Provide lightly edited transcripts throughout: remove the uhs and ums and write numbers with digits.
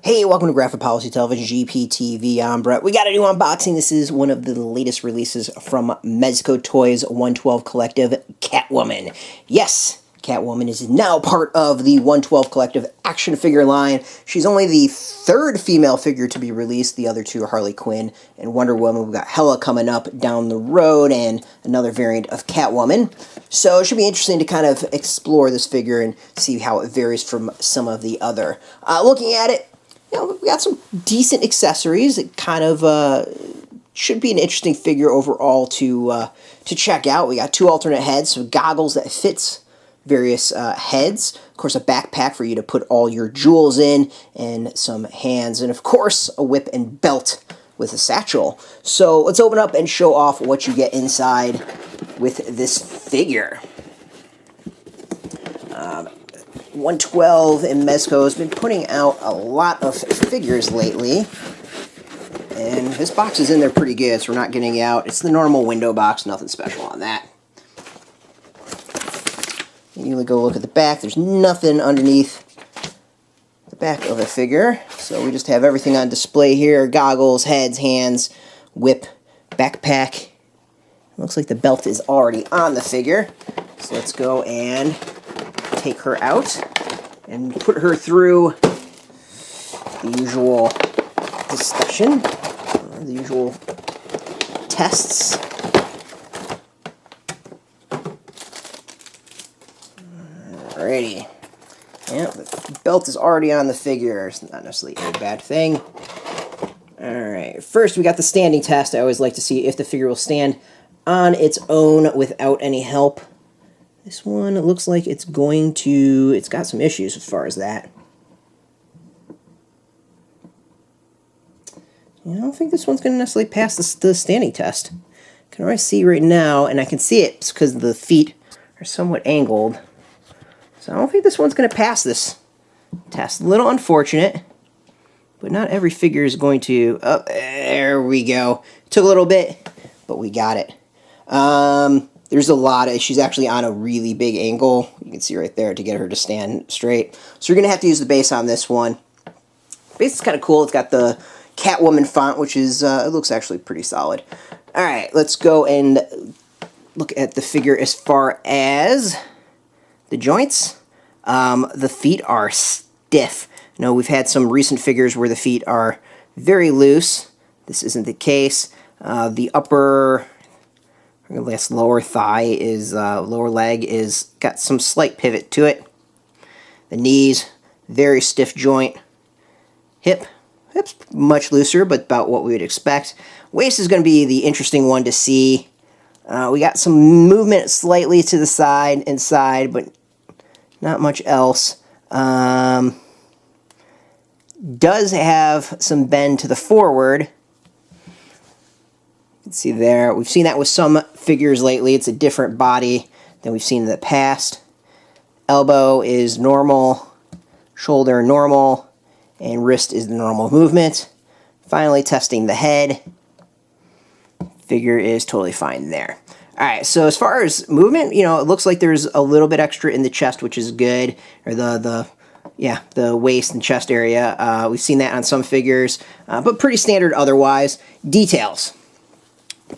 Hey, welcome to Graphic Policy Television, GPTV. I'm Brett. We got a new unboxing. This is one of the latest releases from Mezco Toys 112 Collective, Catwoman. Yes, Catwoman is now part of the 112 Collective action figure line. She's only the third female figure to be released. The other two are Harley Quinn and Wonder Woman. We've got Hella coming up down the road and another variant of Catwoman. So it should be interesting to kind of explore this figure and see how it varies from some of the other. Looking at it, we got some decent accessories. It kind of should be an interesting figure overall to check out. We got two alternate heads, so goggles that fits various heads. Of course, a backpack for you to put all your jewels in, and some hands, and of course, a whip and belt with a satchel. So let's open up and show off what you get inside with this figure. 112 in Mezco has been putting out a lot of figures lately, and this box is in there pretty good, so we're not getting out. It's the normal window box, nothing special on that. You go look at the back. There's nothing underneath the back of a figure, so we just have everything on display here: goggles, heads, hands, whip, backpack. Looks like the belt is already on the figure, so let's go and take her out and put her through the usual discussion, the usual tests. Alrighty. Yeah, the belt is already on the figure. It's not necessarily a bad thing. Alright, first we got the standing test. I always like to see if the figure will stand on its own without any help. This one, it looks like it's got some issues as far as that. I don't think this one's going to necessarily pass the standing test. I can already see right now, and I can see it because the feet are somewhat angled. So I don't think this one's going to pass this test. A little unfortunate, but not every figure is going to. Oh, there we go. Took a little bit, but we got it. There's a lot of, she's actually on a really big angle. You can see right there to get her to stand straight. So you're going to have to use the base on this one. Base is kind of cool. It's got the Catwoman font, which is, it looks actually pretty solid. Alright, let's go and look at the figure as far as the joints. The feet are stiff. We've had some recent figures where the feet are very loose. This isn't the case. The upper, this lower thigh is, lower leg is got some slight pivot to it. The knees, very stiff joint. Hip's much looser, but about what we would expect. Waist is going to be the interesting one to see. We got some movement slightly to the side, inside, but not much else. Does have some bend to the forward. See there, we've seen that with some figures lately. It's a different body than we've seen in the past. Elbow is normal, shoulder normal, and wrist is the normal movement. Finally testing the head. Figure is totally fine there. Alright, so as far as movement, it looks like there's a little bit extra in the chest, which is good, or the waist and chest area. We've seen that on some figures, but pretty standard otherwise. Details.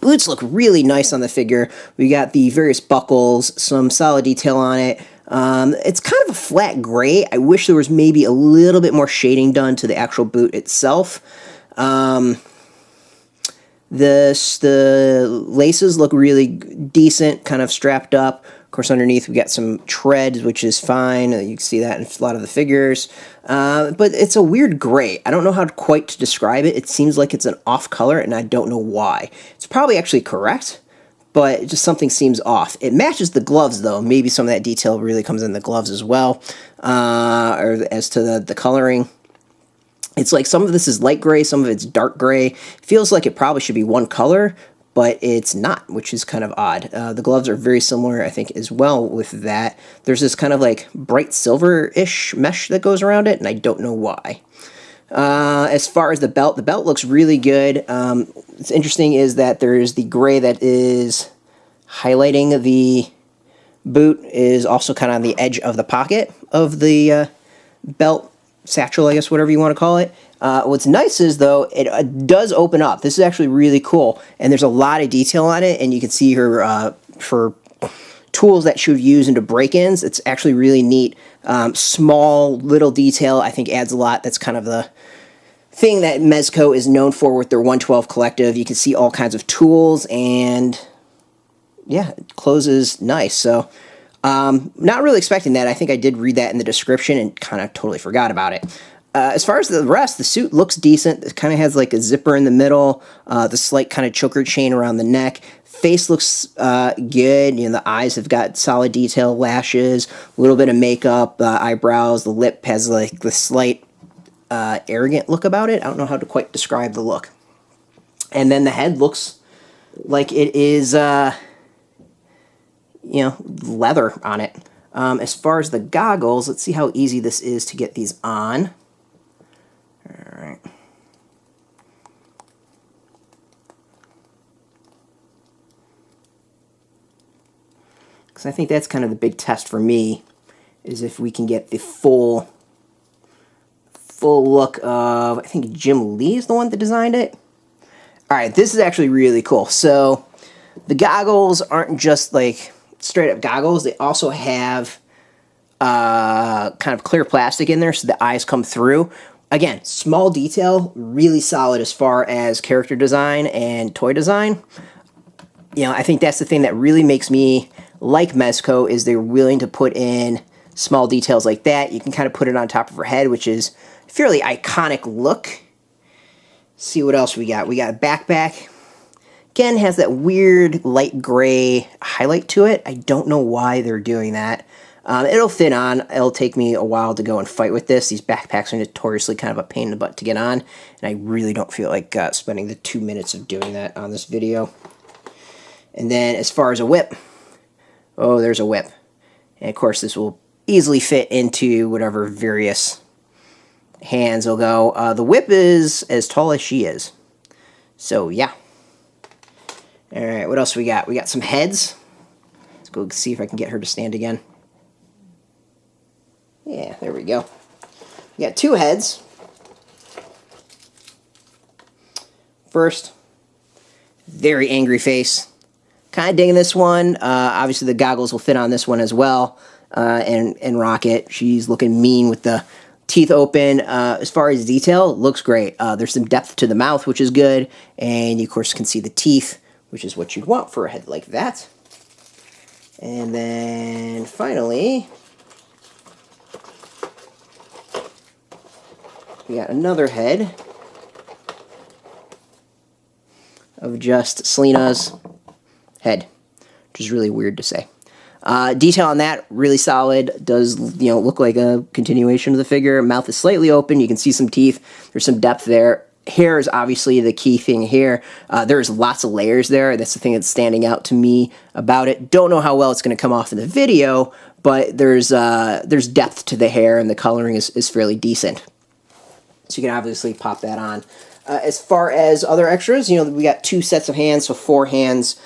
Boots look really nice on the figure. We got the various buckles, some solid detail on it. It's kind of a flat gray. I wish there was maybe a little bit more shading done to the actual boot itself. The laces look really decent, kind of strapped up. Of course, underneath we got some treads, which is fine. You can see that in a lot of the figures. But it's a weird gray. I don't know how quite to describe it. It seems like it's an off color, and I don't know why. It's probably actually correct, but just something seems off. It matches the gloves, though. Maybe some of that detail really comes in the gloves as well, or as to the coloring. It's like some of this is light gray, some of it's dark gray. It feels like it probably should be one color, but it's not, which is kind of odd. The gloves are very similar, I think, as well with that. There's this kind of like bright silver-ish mesh that goes around it, and I don't know why. As far as the belt looks really good. What's interesting is that there's the gray that is highlighting the boot is also kind of on the edge of the pocket of the belt satchel, I guess, whatever you want to call it. What's nice is, though, it does open up. This is actually really cool, and there's a lot of detail on it, and you can see her for tools that she would use into break-ins. It's actually really neat. Small, little detail, I think, adds a lot. That's kind of the thing that Mezco is known for with their 112 collective. You can see all kinds of tools, and yeah, it closes nice. So, not really expecting that. I think I did read that in the description and kind of totally forgot about it. As far as the rest, the suit looks decent. It kind of has like a zipper in the middle, the slight kind of choker chain around the neck. Face looks good. You know, the eyes have got solid detail, lashes, a little bit of makeup, eyebrows. The lip has like the slight arrogant look about it. I don't know how to quite describe the look. And then the head looks like it is, you know, leather on it. As far as the goggles, let's see how easy this is to get these on. All right. Because I think that's kind of the big test for me, is if we can get the full look of, I think Jim Lee is the one that designed it. All right, this is actually really cool. So the goggles aren't just like straight up goggles. They also have kind of clear plastic in there so the eyes come through. Again, small detail, really solid as far as character design and toy design. You know, I think that's the thing that really makes me like Mezco, is they're willing to put in small details like that. You can kind of put it on top of her head, which is a fairly iconic look. See what else we got. We got a backpack. Again, has that weird light gray highlight to it. I don't know why they're doing that. It'll fit on. It'll take me a while to go and fight with this. These backpacks are notoriously kind of a pain in the butt to get on, and I really don't feel like spending the 2 minutes of doing that on this video. And then as far as a whip, oh, there's a whip. And of course, this will easily fit into whatever various hands will go. The whip is as tall as she is. So, yeah. Alright, what else we got? We got some heads. Let's go see if I can get her to stand again. Yeah, there we go. We got 2 heads. First, very angry face. Kind of digging this one. Obviously, the goggles will fit on this one as well, and rock it. She's looking mean with the teeth open. As far as detail, looks great. There's some depth to the mouth, which is good, and you, of course, can see the teeth, which is what you'd want for a head like that. And then, finally, we got another head of just Selina's head, which is really weird to say. Detail on that, really solid. Does, you know, look like a continuation of the figure. Mouth is slightly open. You can see some teeth. There's some depth there. Hair is obviously the key thing here. There's lots of layers there. That's the thing that's standing out to me about it. Don't know how well it's going to come off in the video, but there's depth to the hair, and the coloring is fairly decent. So you can obviously pop that on. As far as other extras, you know, we got 2 sets of hands, so 4 hands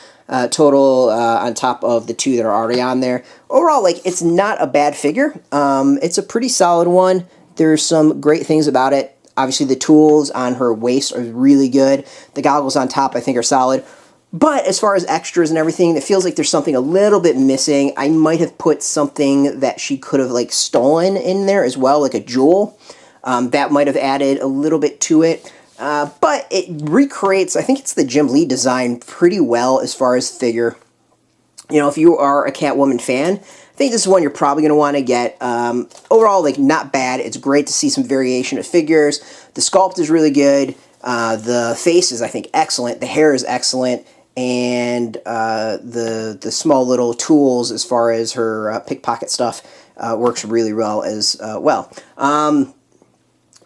total on top of the 2 that are already on there. Overall, like, it's not a bad figure. It's a pretty solid one. There's some great things about it. Obviously, the tools on her waist are really good. The goggles on top, I think, are solid. But as far as extras and everything, it feels like there's something a little bit missing. I might have put something that she could have, like, stolen in there as well, like a jewel. That might have added a little bit to it. But it recreates, I think it's the Jim Lee design pretty well as far as figure. You know, if you are a Catwoman fan, I think this is one you're probably going to want to get. Overall, like, not bad. It's great to see some variation of figures. The sculpt is really good. The face is, I think, excellent. The hair is excellent. And the small little tools as far as her pickpocket stuff works really well as well.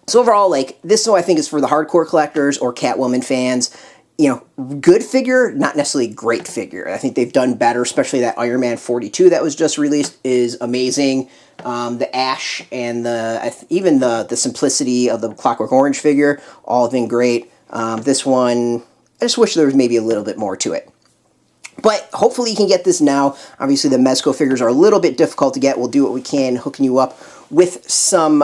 So overall, like, this, I think, is for the hardcore collectors or Catwoman fans. You know, good figure, not necessarily great figure. I think they've done better, especially that Iron Man 42 that was just released is amazing. The Ash and even the simplicity of the Clockwork Orange figure, all have been great. This one, I just wish there was maybe a little bit more to it. But hopefully you can get this now. Obviously, the Mezco figures are a little bit difficult to get. We'll do what we can, hooking you up with some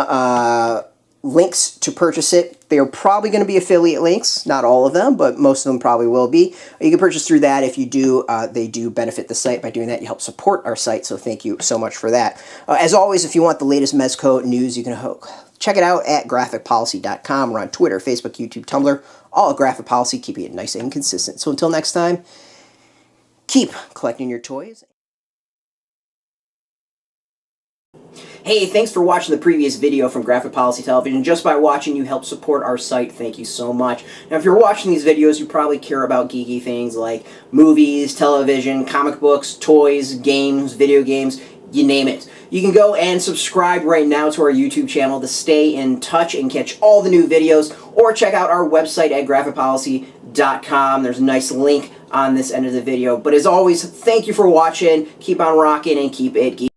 links to purchase it. They are probably going to be affiliate links, not all of them, but most of them probably will be. You can purchase through that. If you do, they do benefit the site by doing that. You help support our site, so thank you so much for that. As always, if you want the latest Mezco news, you can check it out at graphicpolicy.com. We're on Twitter, Facebook, YouTube, Tumblr, all at Graphic Policy, keeping it nice and consistent. So until next time, keep collecting your toys. Hey, thanks for watching the previous video from Graphic Policy Television. Just by watching, you help support our site. Thank you so much. Now, if you're watching these videos, you probably care about geeky things like movies, television, comic books, toys, games, video games, you name it. You can go and subscribe right now to our YouTube channel to stay in touch and catch all the new videos, or check out our website at graphicpolicy.com. There's a nice link on this end of the video. But as always, thank you for watching. Keep on rocking and keep it geeky.